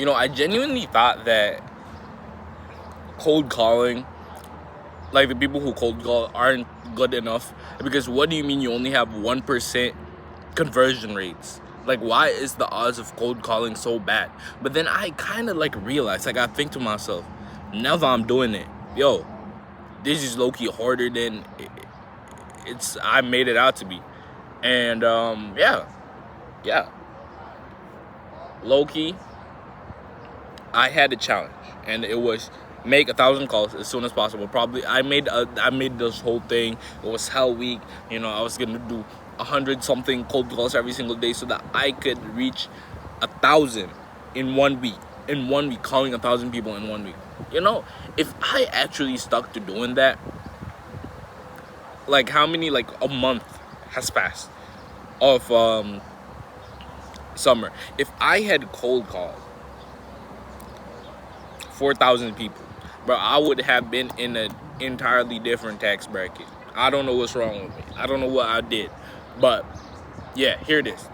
I genuinely thought that cold calling, like the people who cold call, aren't good enough. Because what do you mean you only have 1% conversion rates? Like, why is the odds of cold calling so bad? But then I kind of like realized, like, I think to myself, now that I'm doing it, yo, this is low-key harder than I made it out to be. And yeah, low-key, I had a challenge, and it was make 1,000 calls as soon as possible. Probably I made this whole thing. It was hell week. I was gonna do 100 something cold calls every single day so that I could reach 1,000 in 1 week. In 1 week, calling 1,000 people in 1 week. If I actually stuck to doing that, like how many like a month has passed of summer. If I had cold called 4,000 people, bro, I would have been in an entirely different tax bracket. I don't know what's wrong with me. I don't know what I did. But yeah, here it is.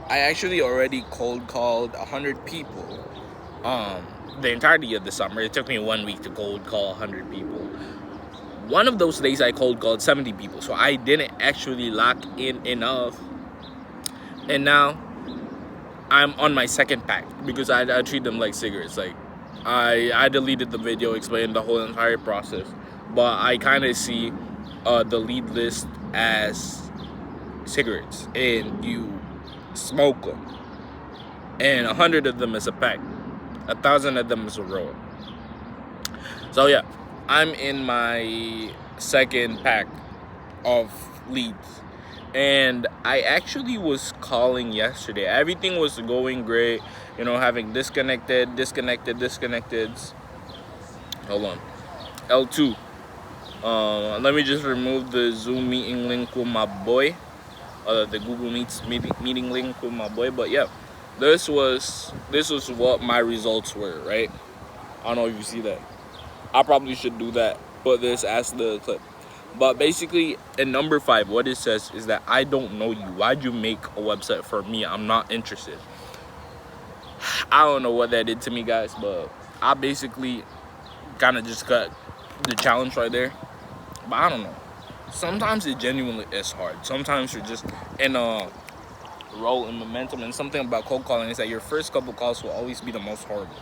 I actually already cold called 100 people the entirety of the summer. It took me 1 week to cold call 100 people. One of those days I cold called 70 people, so I didn't actually lock in enough. And now I'm on my second pack because I treat them like cigarettes. Like, I deleted the video explaining the whole entire process, but I kind of see the lead list as cigarettes, and you smoke them, and 100 of them is a pack, 1,000 of them is a roll. So yeah, I'm in my second pack of leads. And I actually was calling yesterday. Everything was going great. Having disconnected. Hold on. L2. Let me just remove the Zoom meeting link with my boy. The Google Meets meeting link with my boy. But yeah, this was what my results were, right? I don't know if you see that. I probably should do that. Put this as the clip. But basically, in number 5, what it says is that I don't know you. Why'd you make a website for me? I'm not interested. I don't know what that did to me, guys, but I basically kind of just got the challenge right there. But I don't know. Sometimes it genuinely is hard. Sometimes you're just in a roll in momentum. And something about cold calling is that your first couple calls will always be the most horrible.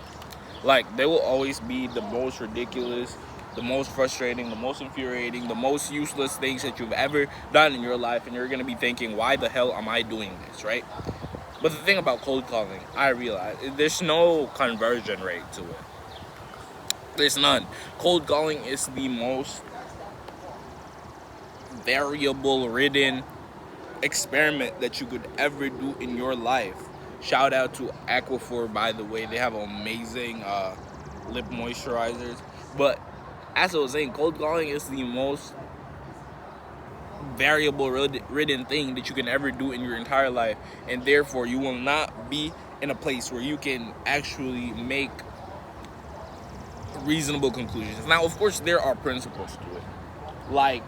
Like, they will always be the most ridiculous, the most frustrating, the most infuriating, the most useless things that you've ever done in your life, and you're going to be thinking, why the hell am I doing this, right? But the thing about cold calling, I realize, there's no conversion rate to it. There's none. Cold calling is the most variable-ridden experiment that you could ever do in your life. Shout out to Aquaphor, by the way. They have amazing lip moisturizers. But as I was saying, cold calling is the most variable-ridden thing that you can ever do in your entire life. And therefore, you will not be in a place where you can actually make reasonable conclusions. Now, of course, there are principles to it. Like,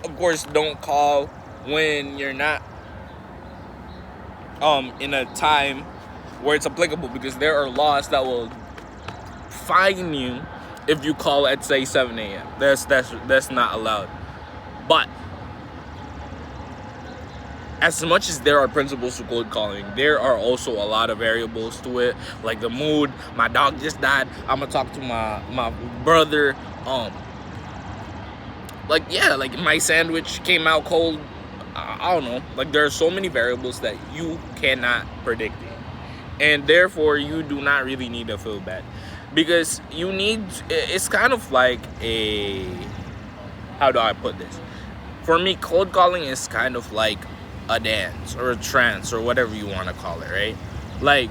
of course, don't call when you're not in a time where it's applicable, because there are laws that will fine you if you call at, say, 7 a.m. That's not allowed. But as much as there are principles to cold calling, there are also a lot of variables to it, like the mood. My dog just died. I'm gonna talk to my brother. Like my sandwich came out cold. I don't know. Like, there are so many variables that you cannot predict it. And therefore, you do not really need to feel bad. Because it's kind of like how do I put this? For me, cold calling is kind of like a dance or a trance or whatever you want to call it, right? Like,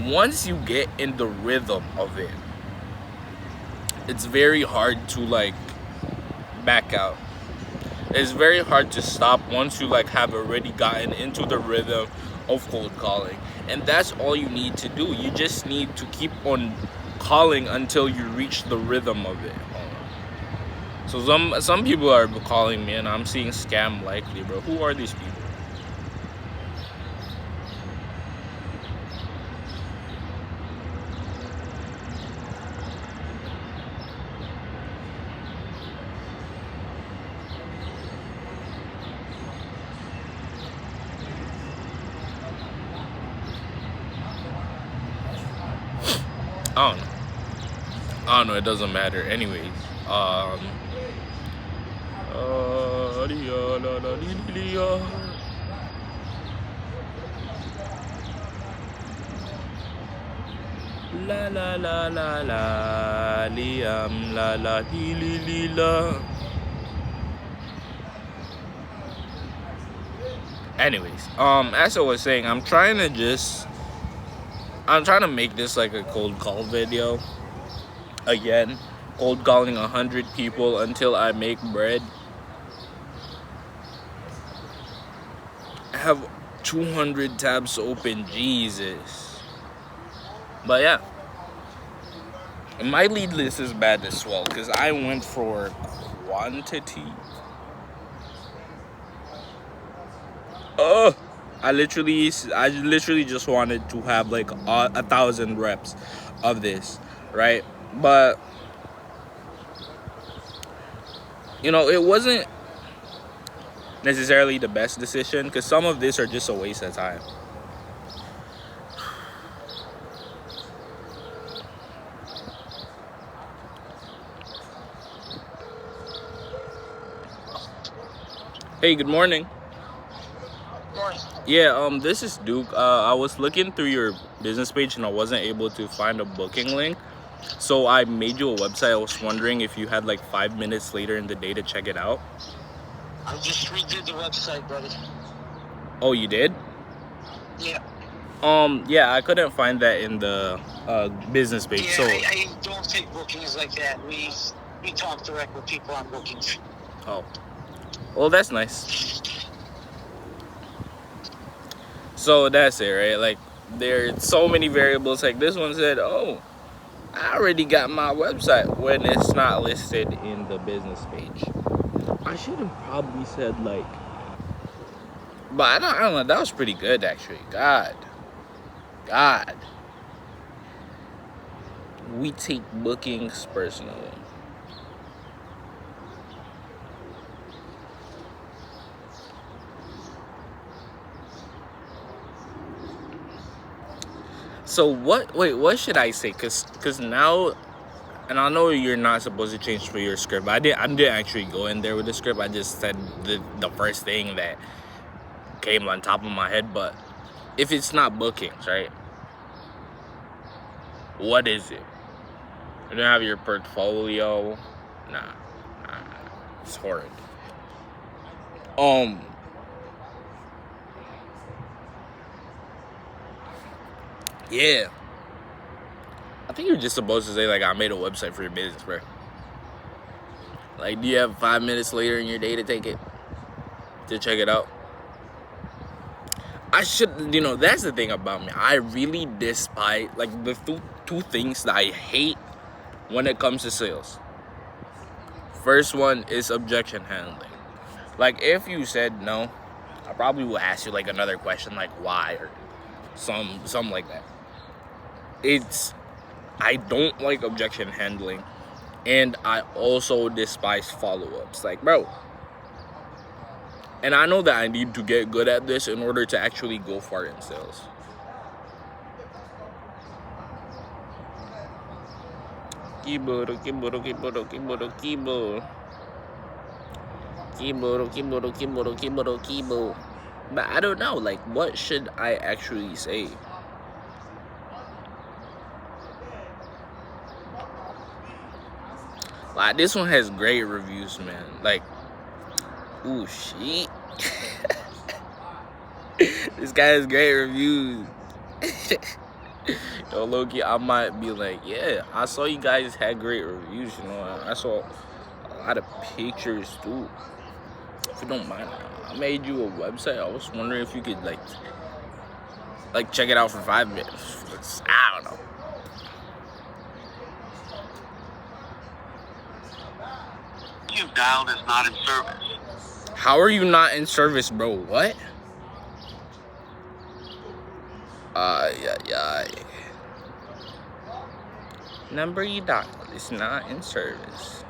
once you get in the rhythm of it, it's very hard to, like, back out. It's very hard to stop once you have already gotten into the rhythm of cold calling. And that's all you need to do. You just need to keep on calling until you reach the rhythm of it. So some people are calling me and I'm seeing scam likely, bro. Who are these people? I don't know. I don't know. It doesn't matter. Anyways, la la la la la Liam la la li li li la. Anyways, as I was saying, I'm trying to make this like a cold call video. Again, cold calling 100 people until I make bread. I have 200 tabs open, Jesus. But yeah, my lead list is bad as well because I went for quantity. I literally just wanted to have like 1,000 reps of this, right? But it wasn't necessarily the best decision because some of this are just a waste of time. Hey, good morning. Yeah, this is Duke. I was looking through your business page and I wasn't able to find a booking link. So I made you a website. I was wondering if you had like 5 minutes later in the day to check it out. I just redid the website, buddy. Oh, you did? Yeah. Yeah, I couldn't find that in the business page. Yeah, so I don't take bookings like that. We talk direct with people on bookings. Oh, well, that's nice. So that's it, right? Like, there's so many variables. Like this one said, oh, I already got my website when it's not listed in the business page. I should have probably said like, but I don't know. That was pretty good actually. God, we take bookings personally. So what should I say? Cause now, and I know you're not supposed to change for your script. I didn't actually go in there with the script. I just said the first thing that came on top of my head. But if it's not bookings, right? What is it? You don't have your portfolio. Nah, it's horrid. Yeah. I think you're just supposed to say like, I made a website for your business, bro. Like, do you have 5 minutes later in your day to check it out? I should, that's the thing about me. I really despise, like, the two things that I hate when it comes to sales. First one is objection handling. Like, if you said no, I probably will ask you like another question, like why or something like that. I don't like objection handling, and I also despise follow-ups. Like, bro, and I know that I need to get good at this in order to actually go far in sales. Keyboard. But I don't know, like, what should I actually say? Like, this one has great reviews, man. Like, ooh, shit. This guy has great reviews. Yo, Loki, I might be like, yeah, I saw you guys had great reviews, I saw a lot of pictures, too. If you don't mind, I made you a website. I was wondering if you could, like check it out for 5 minutes. I don't know. You've dialed is not in service. How are you not in service, bro? What? Yeah. Number you dialed is not in service.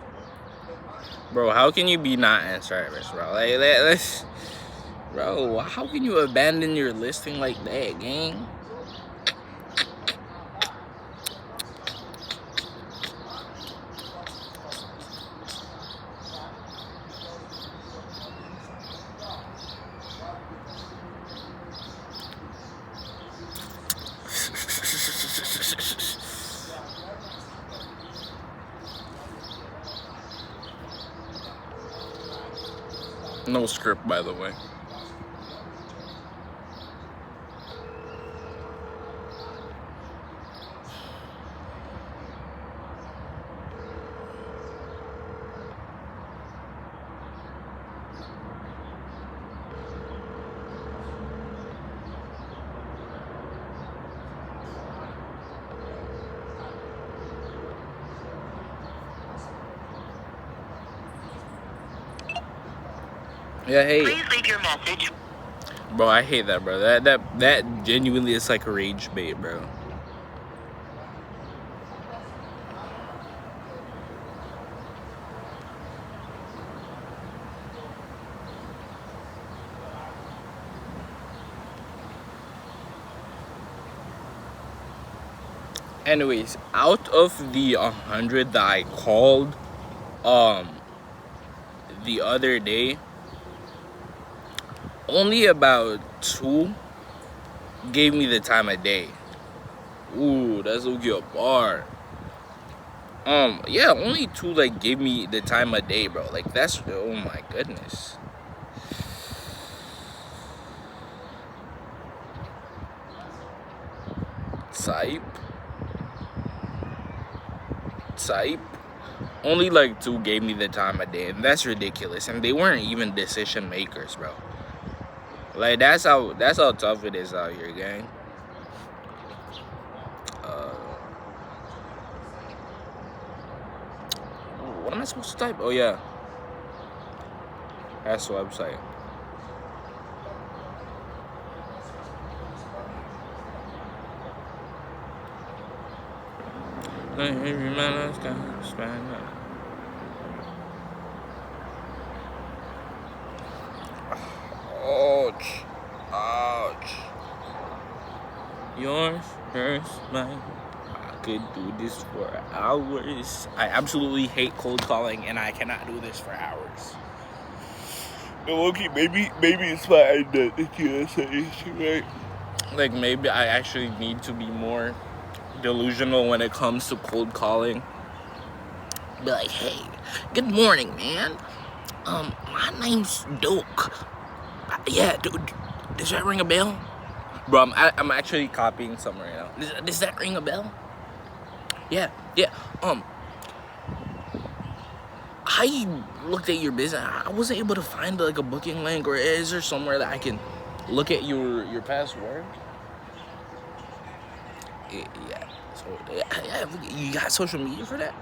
Bro, how can you be not in service, bro? Like, let's... Bro, how can you abandon your listing like that, gang? No script, by the way. Yeah, hey. Please leave your message. Bro, I hate that, bro. That genuinely is like a rage bait, bro. Anyways, out of the 100 that I called the other day, only about 2 gave me the time of day. Ooh, that's a good bar. Yeah, only 2 like gave me the time of day, bro. Like that's, oh my goodness. Type. Only like 2 gave me the time of day, and that's ridiculous. And they weren't even decision makers, bro. Like that's how tough it is out here, gang. What am I supposed to type? Oh yeah, that's the website. Ouch. Yours, hers, mine. I could do this for hours. I absolutely hate cold calling, and I cannot do this for hours. Okay, maybe it's my identity, right? Like maybe I actually need to be more delusional when it comes to cold calling. Be like, hey, good morning, man. My name's Duke. Yeah, dude, does that ring a bell? Bro, I'm actually copying something right now. Does that ring a bell? Yeah. I looked at your business. I wasn't able to find like a booking link, or is there somewhere that I can look at your past work? Yeah. So yeah, you got social media for that?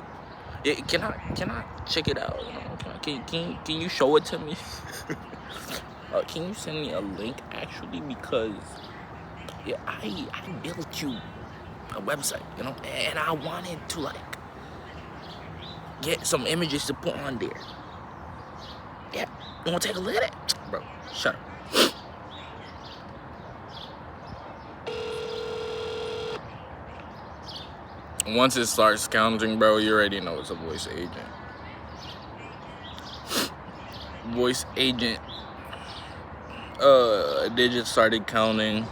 Yeah, can I check it out? You know, can you show it to me? Can you send me a link actually, because yeah, I built you a website, you know, and I wanted to like get some images to put on there. Yeah, you wanna take a look at it? Bro, shut up. Once it starts counting, bro, you already know it's a voice agent. Voice agent digits started counting.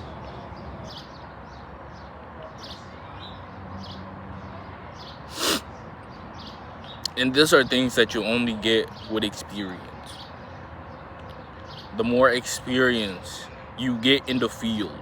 And these are things that you only get with experience. The more experience you get in the field,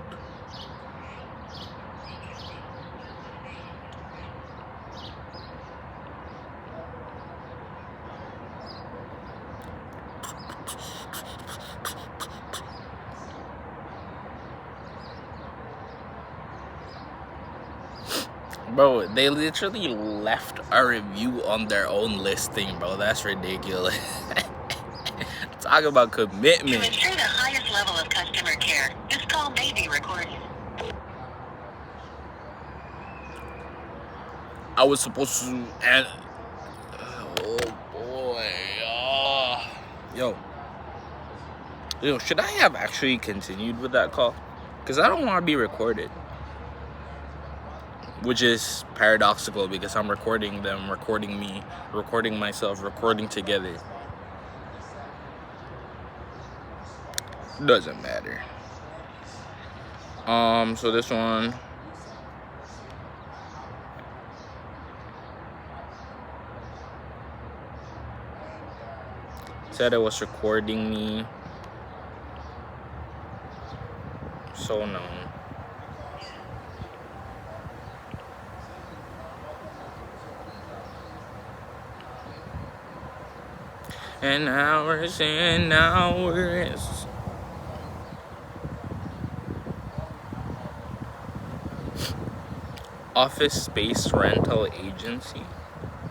bro, they literally left a review on their own listing, bro. That's ridiculous. Talk about commitment. To ensure the highest level of customer care, this call may be recorded. I was supposed to, and oh boy, yo, should I have actually continued with that call? Because I don't want to be recorded. Which is paradoxical, because I'm recording them, recording me, recording myself, recording together. Doesn't matter. So this one. Said it was recording me. So no. And hours and hours. Office space rental agency.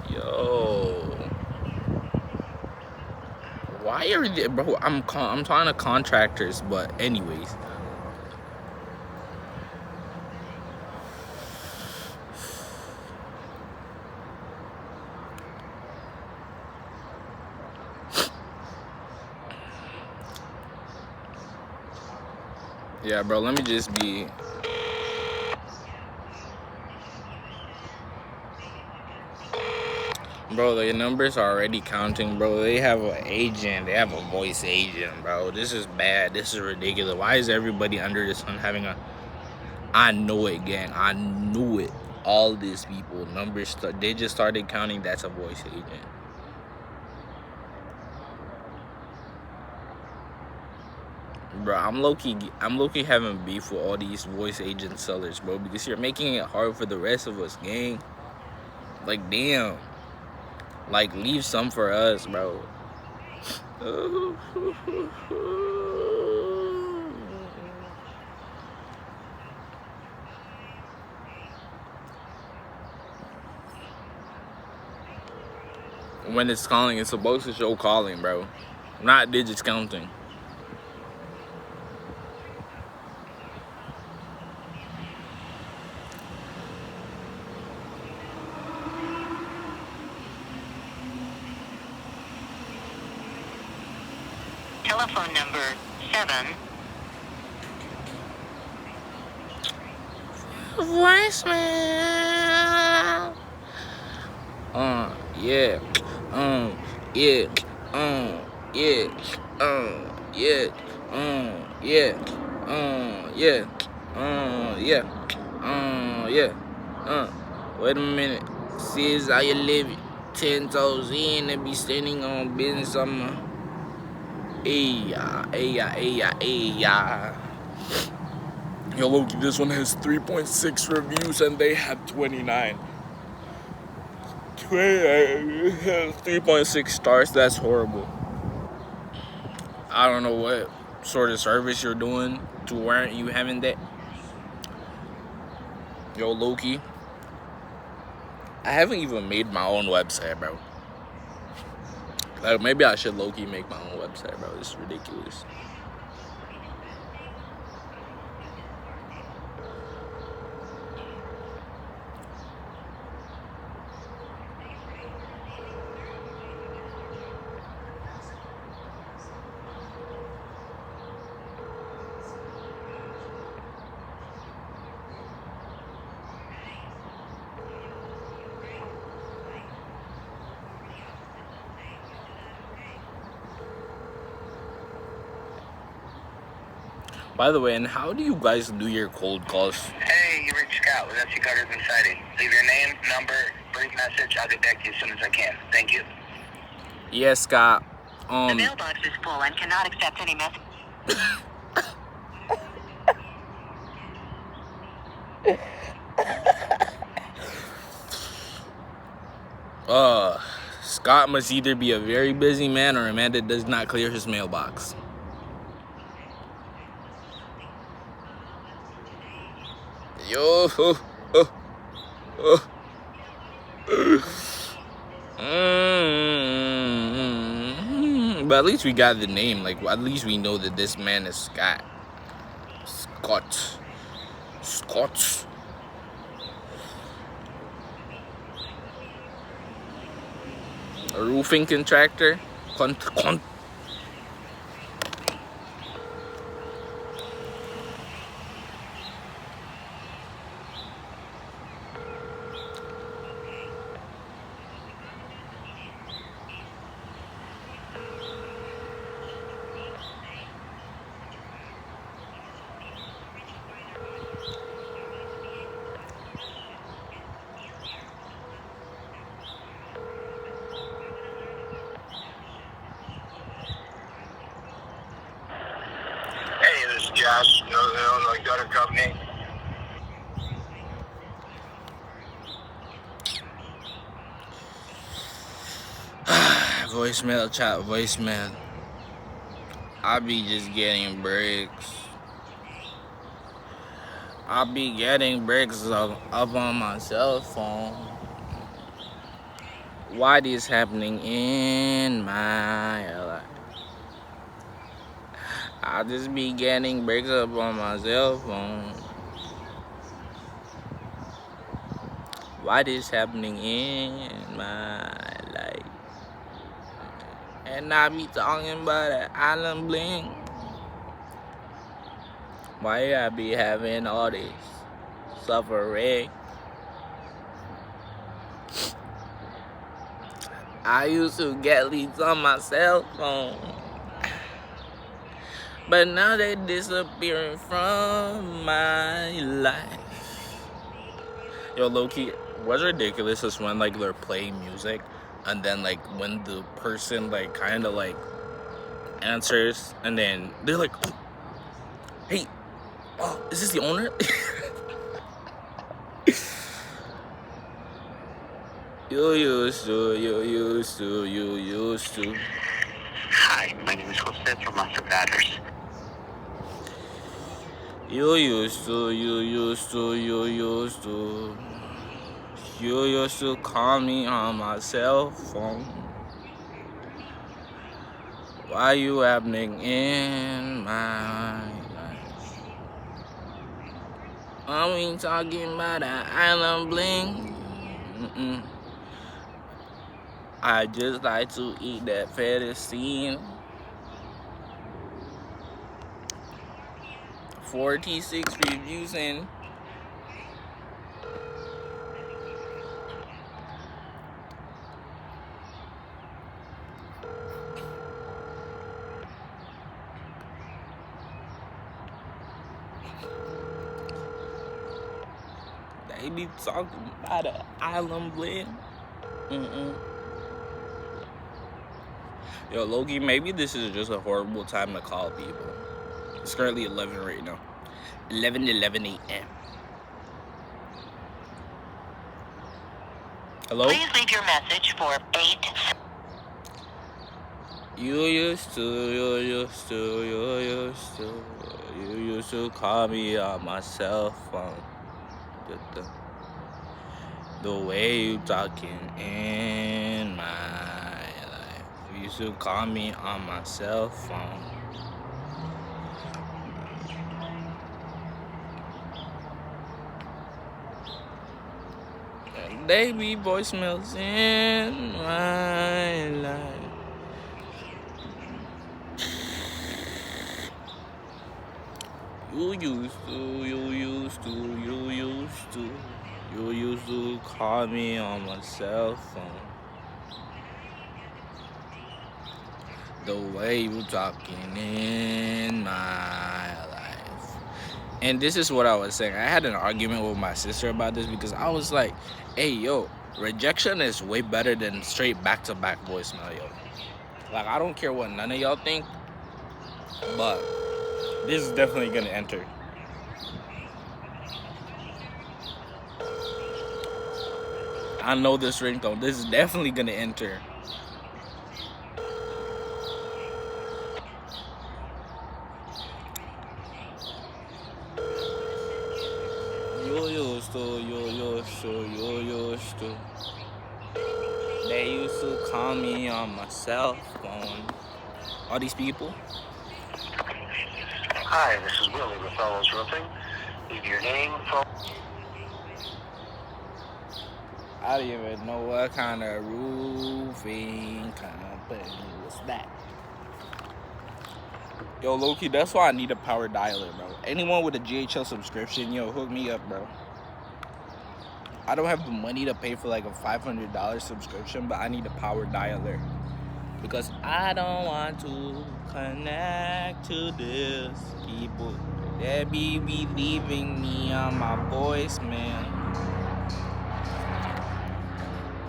Yo. Why are they, bro? I'm talking to contractors, but anyways. Yeah, bro, let me just be. Bro, the numbers are already counting, bro. They have an agent. They have a voice agent, bro. This is bad. This is ridiculous. Why is everybody under the sun having a... I know it, gang. I knew it. All these people, numbers, they just started counting. That's a voice agent. Bro, I'm low-key having beef with all these voice agent sellers, bro, because you're making it hard for the rest of us, gang. Like, damn. Like, leave some for us, bro. When it's calling, it's supposed to show calling, bro. Not digits counting. Telephone number 7. Voicemail. Yeah. Yeah. Yeah. Yeah. Yeah. Yeah. Yeah. Yeah. Wait a minute. Says how you live 10 toes in and be standing on business. Yo, Loki, this one has 3.6 reviews and they have 29. 3.6 stars, that's horrible. I don't know what sort of service you're doing to warrant you having that. Yo, Loki, I haven't even made my own website, bro. Like, maybe I should low-key make my own website, bro. It's ridiculous. By the way, and how do you guys do your cold calls? Hey, you reached Scott with FC Carters and Siding. Leave your name, number, brief message. I'll get back to you as soon as I can. Thank you. Yes, Scott. The mailbox is full and cannot accept any message. Scott must either be a very busy man or a man that does not clear his mailbox. Yo. But at least we got the name. Like, at least we know that this man is Scott. Scott. A roofing contractor. Cutter Company. Voicemail, chat, voicemail. I be just getting breaks. I be getting breaks up on my cell phone. Why this happening in my life? I just be getting breaks up on my cell phone. Why this happening in my life? And I be talking about that island bling. Why I be having all this suffering? I used to get leads on my cell phone, but now they disappearing from my life. Yo, low-key, what's ridiculous is when like they're playing music and then like when the person like kind of like answers and then they're like, oh, hey, oh, is this the owner? You used to. Hi, my name is Jose from Master Batters. You used to call me on my cell phone. Why you happening in my life? Are we talking about that island bling? I just like to eat that fettuccine. 46 reviews in. They be talking about an island blend. Yo, Loki, maybe this is just a horrible time to call people. It's currently 11 right now. 11 a.m. Hello? Please leave your message for 8. You used to call me on my cell phone. The way you talking in my life. You used to call me on my cell phone. They be voicemails in my life. You used to call me on my cell phone. The way you talking in my life. And this is what I was saying. I had an argument with my sister about this because I was like, hey, yo, rejection is way better than straight back-to-back voicemail, yo. Like, I don't care what none of y'all think, but this is definitely gonna enter. I know this ringtone. This is definitely gonna enter. You used to. They used to call me on my cell phone. All these people. Hi, this is Willie with Fellows Roofing. Leave your name, phone. I don't even know what kind of roofing company was that. Yo, Loki, that's why I need a power dialer, bro. Anyone with a GHL subscription, yo, hook me up, bro. I don't have the money to pay for like a $500 subscription, but I need a power dialer. Because I don't want to connect to this people. They be leaving me on my voicemail.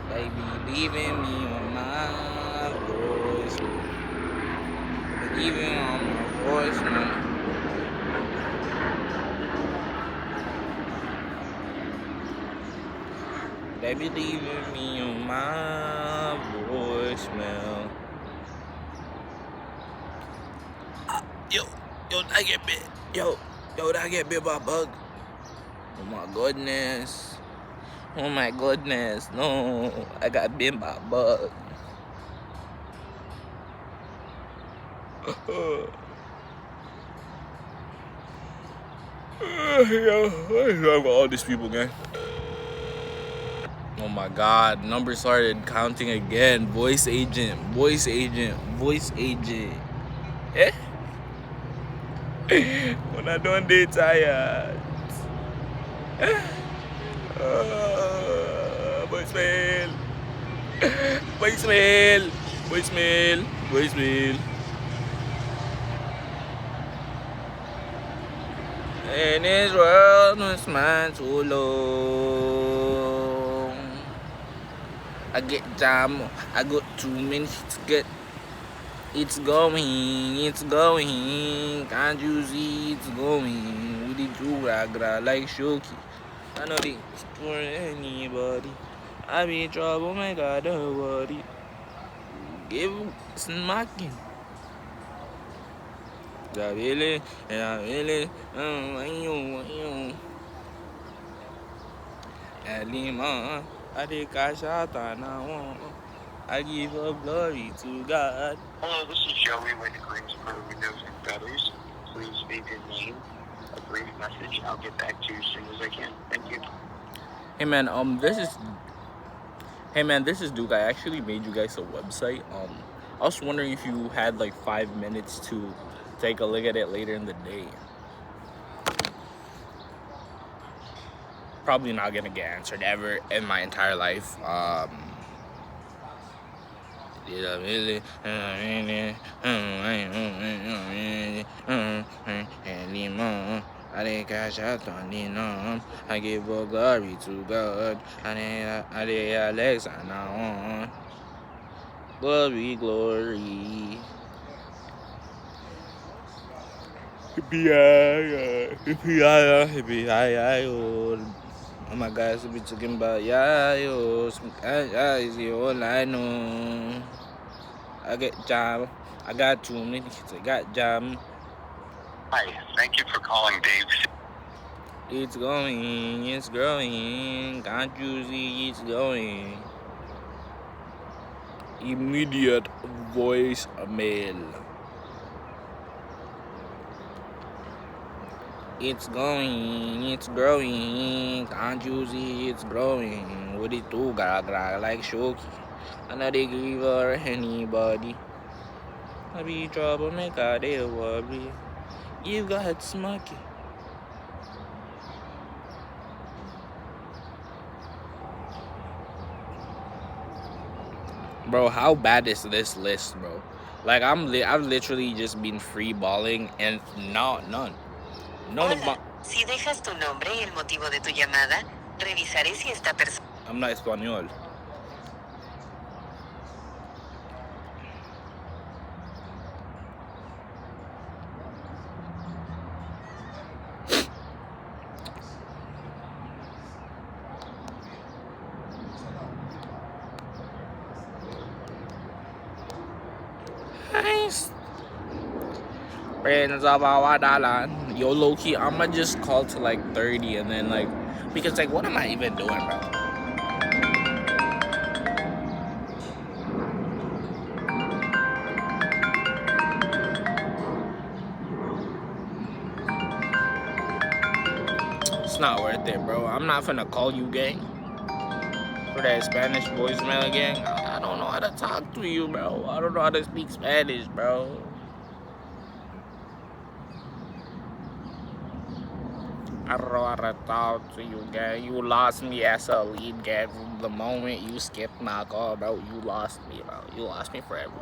They be leaving me on my voicemail. They be leaving on my voicemail. Baby, leaving me on my voicemail. Yo, I get bit. Yo, I get bit by a bug. Oh my goodness. Oh my goodness. No, I got bit by a bug. Yo, what's wrong with all these people, gang? Oh my god, numbers started counting again. Voice agent. Eh? When I don't day tired. Voicemail. In this world was mine too long. I get jam, I got 2 minutes to get. It's going, can't you see it's going? With the gra like Shoki. I know this for anybody. I be in trouble, my God, don't worry. Give smacking. I really, Alima, I take a shot and I give up glory to God. Hello, this is Joey with the Greensboro Windows and Gutters. Please leave your name, a brief message. I'll get back to you as soon as I can. Thank you. Hey man, this is Duke. I actually made you guys a website. I was wondering if you had like 5 minutes to take a look at it later in the day. Probably not gonna get answered ever in my entire life. I give all glory to God. I Alex and now glory. Oh my God, so be talking about yo, is all I know. I get job. I got 2 minutes. I got job. Hi, thank you for calling Dave's. It's going, it's growing. Can't you see it's going? Immediate voice mail. It's going, it's growing. Can't you see it's growing? What it do, gra like Shoki. And I they give her anybody. I be trouble, make a day worry. You got smoky. Bro, how bad is this list, bro? Like I've literally just been free balling and none. None of my. Si dejas tu nombre y el motivo de tu llamada, revisaré si esta persona. I'm not español. Friends of our dollar. Yo, low key, I'ma just call to like 30 and then like, because like, what am I even doing, bro? It's not worth it, bro. I'm not finna call you, gang. For that Spanish voicemail, gang. I don't know how to talk to you, bro. I don't know how to speak Spanish, bro. I don't know how to talk to you, gang. You lost me as a lead, gang. From the moment you skipped my call, bro, you lost me, bro. You lost me forever.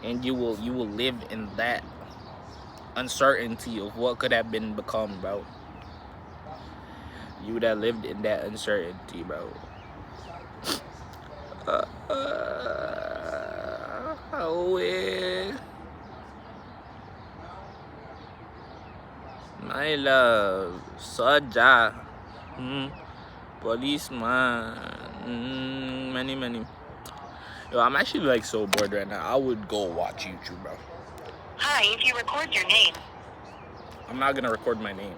And you will live in that uncertainty of what could have been become, bro. You would have lived in that uncertainty, bro. My love, Saja. Policeman. Many. Yo, I'm actually like so bored right now. I would go watch YouTube, bro. Hi, if you record your name, I'm not gonna record my name.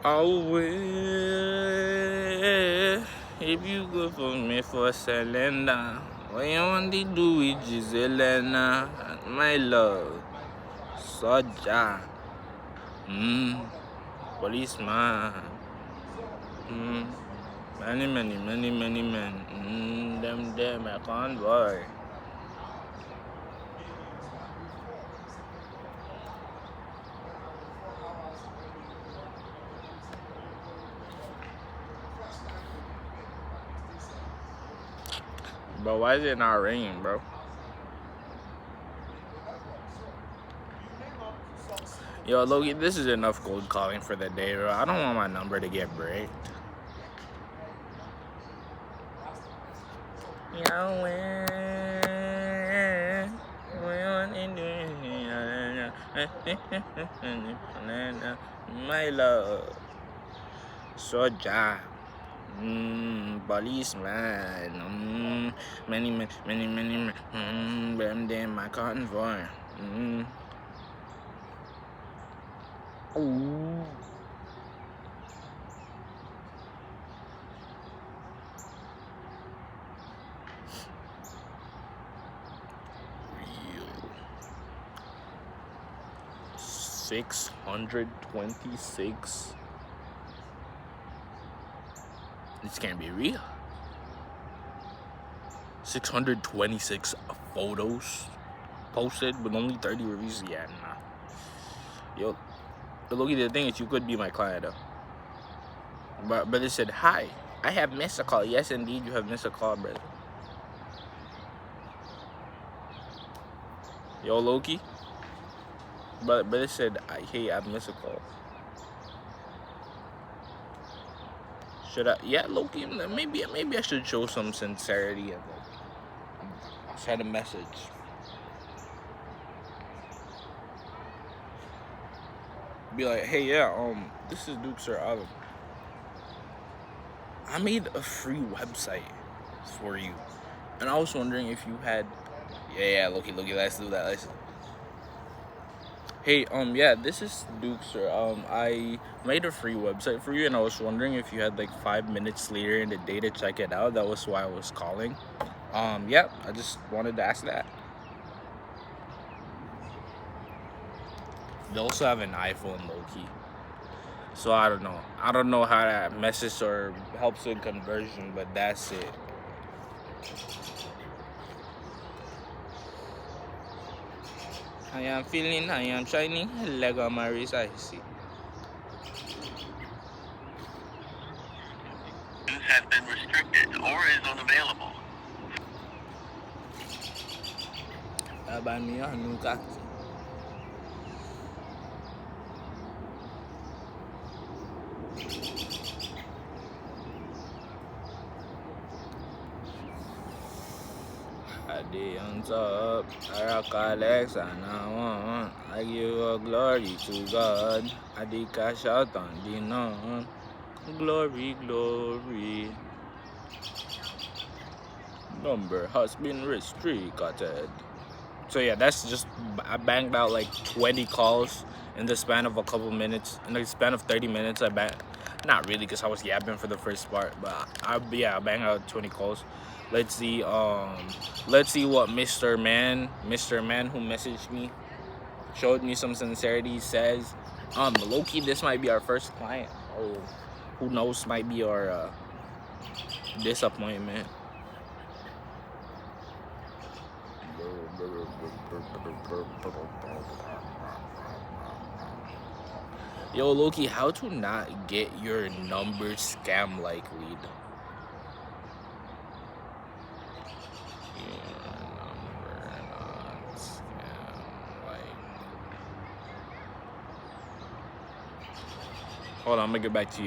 I will if you go for me for Selena. What you want to do with Giselena? My love, Soja. Policeman. Many men. Them, I convoy. Bro, why is it not raining, bro? Yo, Loki, this is enough cold calling for the day, bro. I don't want my number to get breaked. My love, Soja. Policeman. Many men. Them, my convoy. Ooh. Real. 626. This can't be real. 626 photos posted with only 30 reviews. Yeah, nah. Yo, look, the thing is, you could be my client though. But it said, hi, I have missed a call. Yes, indeed, you have missed a call, brother. Yo, Loki. But it said, hey, I've missed a call. Should I? Yeah, Loki. Maybe I should show some sincerity and like send a message. Be like, hey, yeah, this is Duke Sir Adam. I made a free website for you, and I was wondering if you had. Yeah, Loki. Let's do that. Hey, yeah, this is Duke, sir. I made a free website for you, and I was wondering if you had like 5 minutes later in the day to check it out. That was why I was calling. Yeah, I just wanted to ask that. They also have an iPhone, low-key. So I don't know. I don't know how that messes or helps in conversion, but that's it. I am feeling, I am shining, Lego Maris, I see. Has been restricted or is unavailable. Buy me a new cat. I did on top, I rock Alex, and I give a glory to God. I did cash out on the none. Glory. Number has been restricted. So yeah, that's just, I banged out like 20 calls in the span of a couple minutes. In the span of 30 minutes, I banged, not really because I was yapping for the first part, but I banged out 20 calls. Let's see what Mr. Man who messaged me, showed me some sincerity, says. Low-key, this might be our first client. Oh, who knows, might be our disappointment. Yo, Loki, how to not get your number scam like lead? Hold on, I'm gonna get back to y'all.